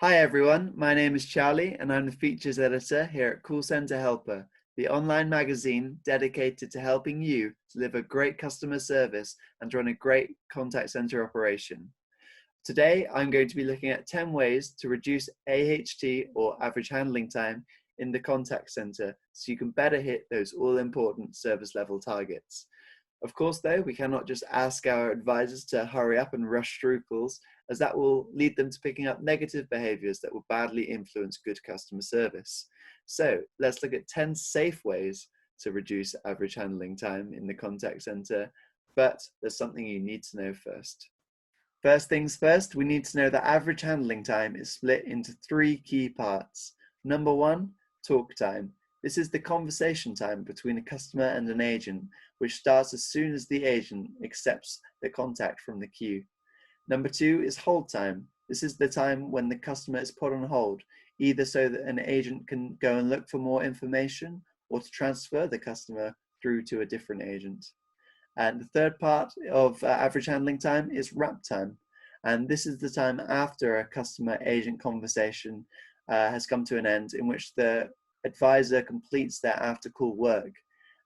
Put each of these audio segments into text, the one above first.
Hi everyone, my name is Charlie and I'm the features editor here at Call Center Helper, the online magazine dedicated to helping you deliver great customer service and run a great contact center operation. Today, I'm going to be looking at 10 ways to reduce AHT or average handling time in the contact center so you can better hit those all-important service level targets. Of course, though, we cannot just ask our advisors to hurry up and rush through calls, as that will lead them to picking up negative behaviors that will badly influence good customer service. So let's look at 10 safe ways to reduce average handling time in the contact center, but there's something you need to know first. First things first, we need to know that average handling time is split into three key parts. Number one, talk time. This is the conversation time between a customer and an agent, which starts as soon as the agent accepts the contact from the queue. Number two is hold time. This is the time when the customer is put on hold, either so that an agent can go and look for more information or to transfer the customer through to a different agent. And the third part of average handling time is wrap time. And this is the time after a customer-agent conversation has come to an end, in which the advisor completes their after-call work.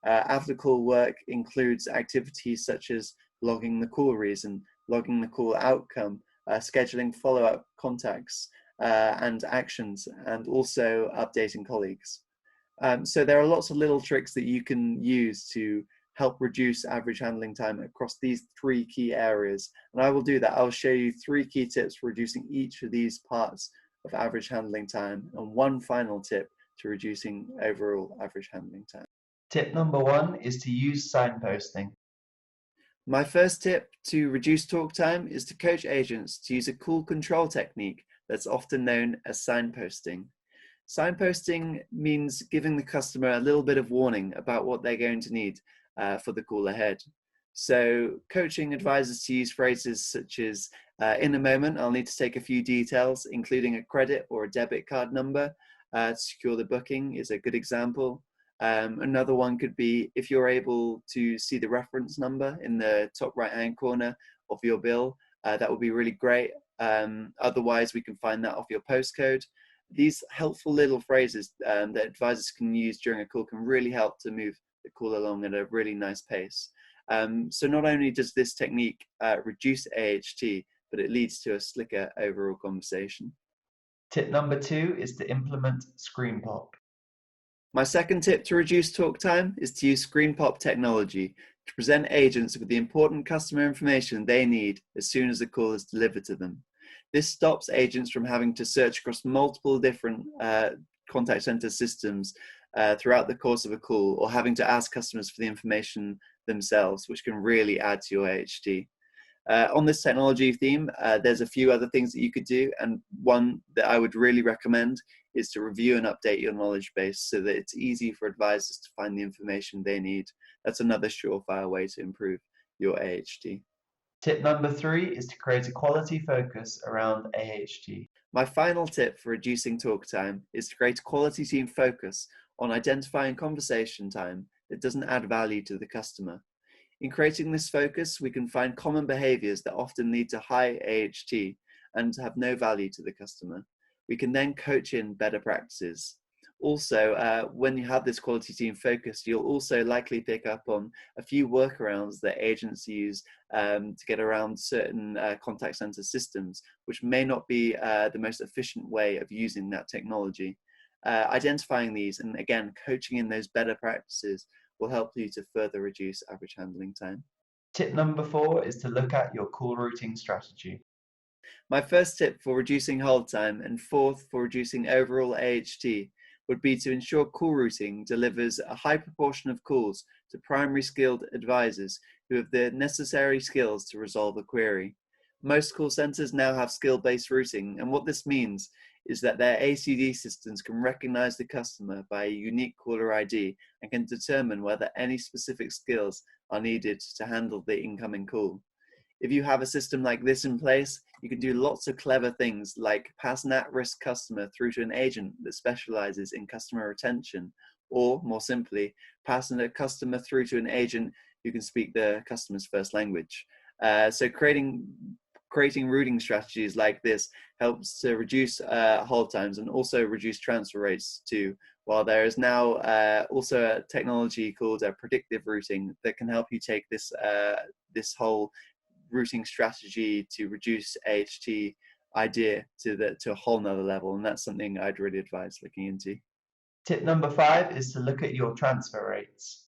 After-call work includes activities such as logging the call reason, logging the call outcome, scheduling follow-up contacts and actions, and also updating colleagues. So there are lots of little tricks that you can use to help reduce average handling time across these three key areas. And I will do that. I'll show you three key tips for reducing each of these parts of average handling time, and one final tip to reducing overall average handling time. Tip number one is to use signposting. My first tip to reduce talk time is to coach agents to use a call control technique that's often known as signposting. Signposting means giving the customer a little bit of warning about what they're going to need for the call ahead. So coaching advisors to use phrases such as, in a moment, I'll need to take a few details, including a credit or a debit card number to secure the booking is a good example. Another one could be, if you're able to see the reference number in the top right-hand corner of your bill, that would be really great. Otherwise, we can find that off your postcode. These helpful little phrases that advisors can use during a call can really help to move the call along at a really nice pace. So not only does this technique reduce AHT, but it leads to a slicker overall conversation. Tip number two is to implement screen pop. My second tip to reduce talk time is to use screen pop technology to present agents with the important customer information they need as soon as the call is delivered to them. This stops agents from having to search across multiple different contact center systems throughout the course of a call, or having to ask customers for the information themselves, which can really add to your AHT. On this technology theme, there's a few other things that you could do, and one that I would really recommend is to review and update your knowledge base so that it's easy for advisors to find the information they need. That's another surefire way to improve your AHT. Tip number three is to create a quality focus around AHT. My final tip for reducing talk time is to create a quality team focus on identifying conversation time that doesn't add value to the customer. In creating this focus, we can find common behaviors that often lead to high AHT and have no value to the customer. We can then coach in better practices. Also, when you have this quality team focus, you'll also likely pick up on a few workarounds that agents use to get around certain contact center systems, which may not be the most efficient way of using that technology. Identifying these and again, coaching in those better practices will help you to further reduce average handling time. Tip number four is to look at your call routing strategy. My first tip for reducing hold time and fourth for reducing overall AHT would be to ensure call routing delivers a high proportion of calls to primary skilled advisors who have the necessary skills to resolve a query. Most call centers now have skill-based routing, and what this means is that their ACD systems can recognize the customer by a unique caller ID and can determine whether any specific skills are needed to handle the incoming call. If you have a system like this in place, you can do lots of clever things like pass an at-risk customer through to an agent that specializes in customer retention, or more simply, pass a customer through to an agent who can speak the customer's first language. So creating creating routing strategies like this helps to reduce hold times and also reduce transfer rates too. While there is now also a technology called predictive routing that can help you take this whole routing strategy to reduce AHT idea to a whole nother level, and that's something I'd really advise looking into. Tip number 5 is to look at your transfer rates.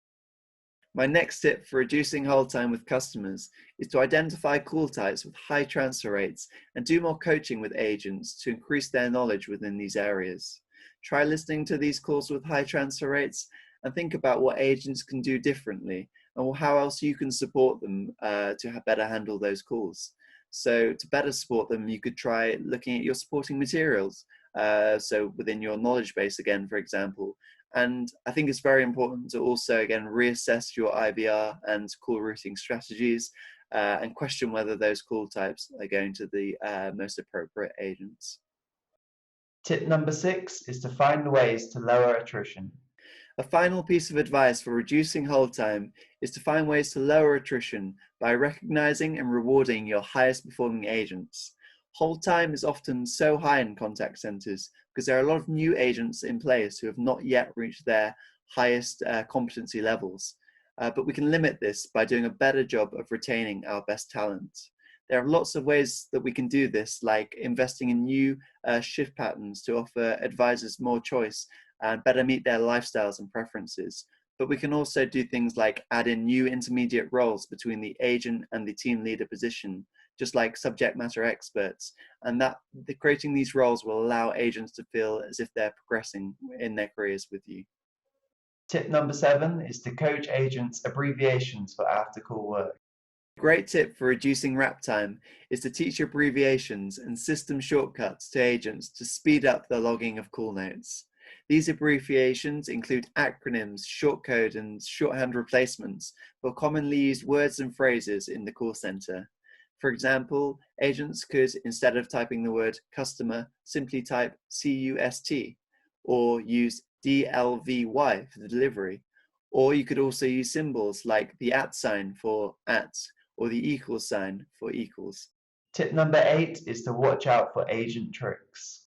My next tip for reducing hold time with customers is to identify call types with high transfer rates and do more coaching with agents to increase their knowledge within these areas. Try listening to these calls with high transfer rates and think about what agents can do differently and how else you can support them to better handle those calls. So to better support them, you could try looking at your supporting materials. So within your knowledge base again, for example. And I think it's very important to also, again, reassess your IVR and call routing strategies and question whether those call types are going to the most appropriate agents. Tip number 6 is to find ways to lower attrition. A final piece of advice for reducing hold time is to find ways to lower attrition by recognizing and rewarding your highest performing agents. Hold time is often so high in contact centers because there are a lot of new agents in place who have not yet reached their highest competency levels. But we can limit this by doing a better job of retaining our best talent. There are lots of ways that we can do this, like investing in new shift patterns to offer advisors more choice and better meet their lifestyles and preferences. But we can also do things like add in new intermediate roles between the agent and the team leader position, just like subject matter experts. And that creating these roles will allow agents to feel as if they're progressing in their careers with you. Tip number 7 is to coach agents abbreviations for after call work. A great tip for reducing wrap time is to teach abbreviations and system shortcuts to agents to speed up the logging of call notes. These abbreviations include acronyms, shortcode, and shorthand replacements for commonly used words and phrases in the call center. For example, agents could, instead of typing the word customer, simply type CUST or use DLVY for the delivery. Or you could also use symbols like the @ sign for at or the equals sign for equals. Tip number 8 is to watch out for agent tricks.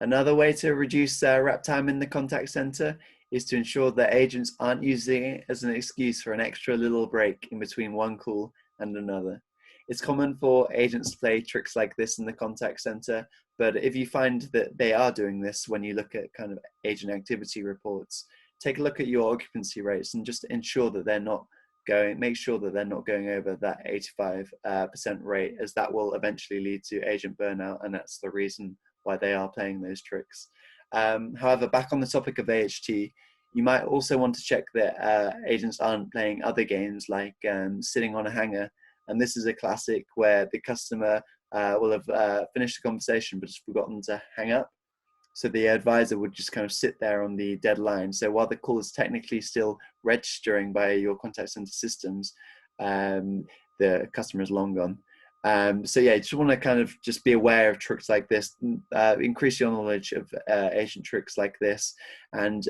Another way to reduce wrap time in the contact center is to ensure that agents aren't using it as an excuse for an extra little break in between one call and another. It's common for agents to play tricks like this in the contact center, but if you find that they are doing this when you look at kind of agent activity reports, take a look at your occupancy rates and just ensure that make sure that they're not going over that 85% rate, as that will eventually lead to agent burnout, and that's the reason why they are playing those tricks. However, back on the topic of AHT, you might also want to check that agents aren't playing other games like sitting on a hanger. And this is a classic where the customer will have finished the conversation but just forgotten to hang up. So the advisor would just kind of sit there on the deadline. So while the call is technically still registering by your contact center systems, the customer is long gone. So yeah, you just want to kind of just be aware of tricks like this, increase your knowledge of agent tricks like this, and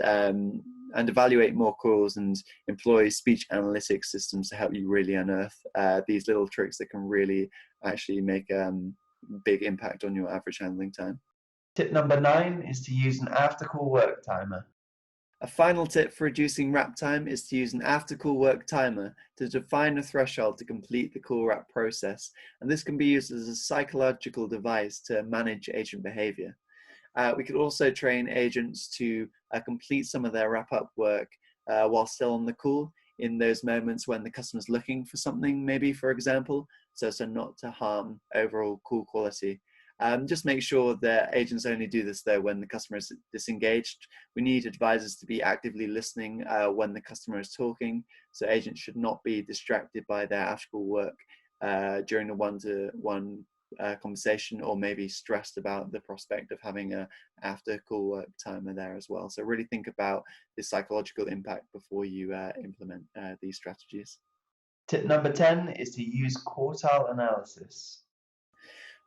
evaluate more calls and employ speech analytics systems to help you really unearth these little tricks that can really actually make a big impact on your average handling time. Tip number 9 is to use an after-call work timer. A final tip for reducing wrap time is to use an after-call work timer to define a threshold to complete the call wrap process. And this can be used as a psychological device to manage agent behavior. We could also train agents to complete some of their wrap-up work while still on the call in those moments when the customer's looking for something, maybe, for example, so not to harm overall call quality. Just make sure that agents only do this though when the customer is disengaged. We need advisors to be actively listening when the customer is talking, so agents should not be distracted by their after-call work during the one-to-one conversation, or maybe stressed about the prospect of having a after-call work timer there as well. So really think about the psychological impact before you implement these strategies. Tip number 10 is to use Quartile Analysis.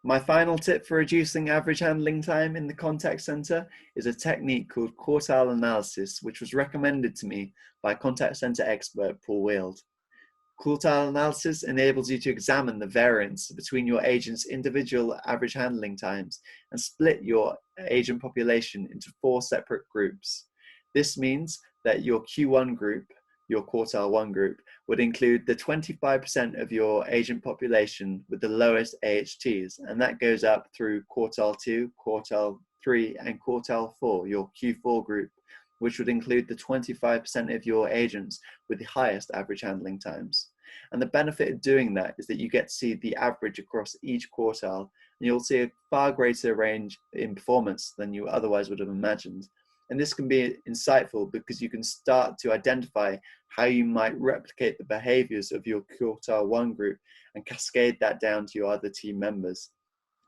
My final tip for reducing average handling time in the contact center is a technique called Quartile Analysis, which was recommended to me by contact center expert Paul Wield. Quartile Analysis enables you to examine the variance between your agent's individual average handling times and split your agent population into 4 separate groups. This means that your Q1 group, your Quartile 1 group, would include the 25% of your agent population with the lowest AHTs, and that goes up through Quartile 2, Quartile 3, and Quartile 4, your Q4 group, which would include the 25% of your agents with the highest average handling times. And the benefit of doing that is that you get to see the average across each quartile, and you'll see a far greater range in performance than you otherwise would have imagined. And this can be insightful because you can start to identify how you might replicate the behaviors of your Quartile 1 group and cascade that down to your other team members.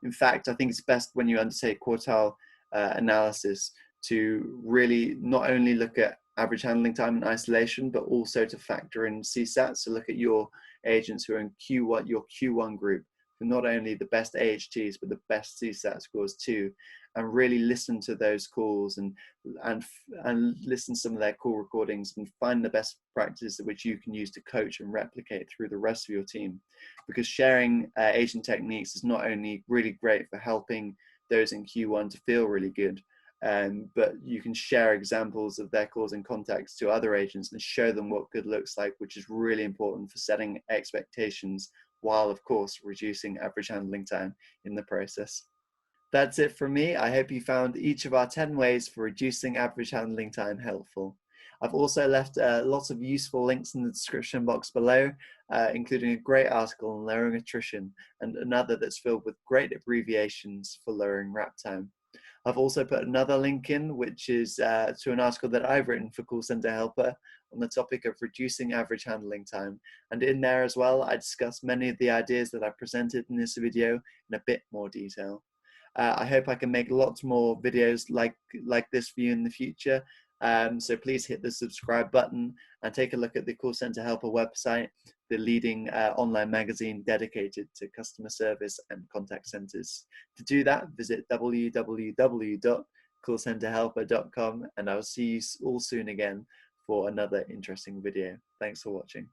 In fact, I think it's best when you undertake quartile analysis to really not only look at average handling time in isolation, but also to factor in CSAT. So look at your agents who are in your Q1 group, for not only the best AHTs, but the best CSAT scores too, and really listen to those calls and listen to some of their call recordings and find the best practices which you can use to coach and replicate through the rest of your team. Because sharing agent techniques is not only really great for helping those in Q1 to feel really good, but you can share examples of their calls and contacts to other agents and show them what good looks like, which is really important for setting expectations while, of course, reducing average handling time in the process. That's it from me. I hope you found each of our 10 ways for reducing average handling time helpful. I've also left lots of useful links in the description box below, including a great article on lowering attrition and another that's filled with great abbreviations for lowering wrap time. I've also put another link in, which is to an article that I've written for Call Center Helper on the topic of reducing average handling time. And in there as well, I discuss many of the ideas that I presented in this video in a bit more detail. I hope I can make lots more videos like this for you in the future. So please hit the subscribe button and take a look at the Call Center Helper website, the leading online magazine dedicated to customer service and contact centers. To do that, visit www.callcenterhelper.com, and I'll see you all soon again for another interesting video. Thanks for watching.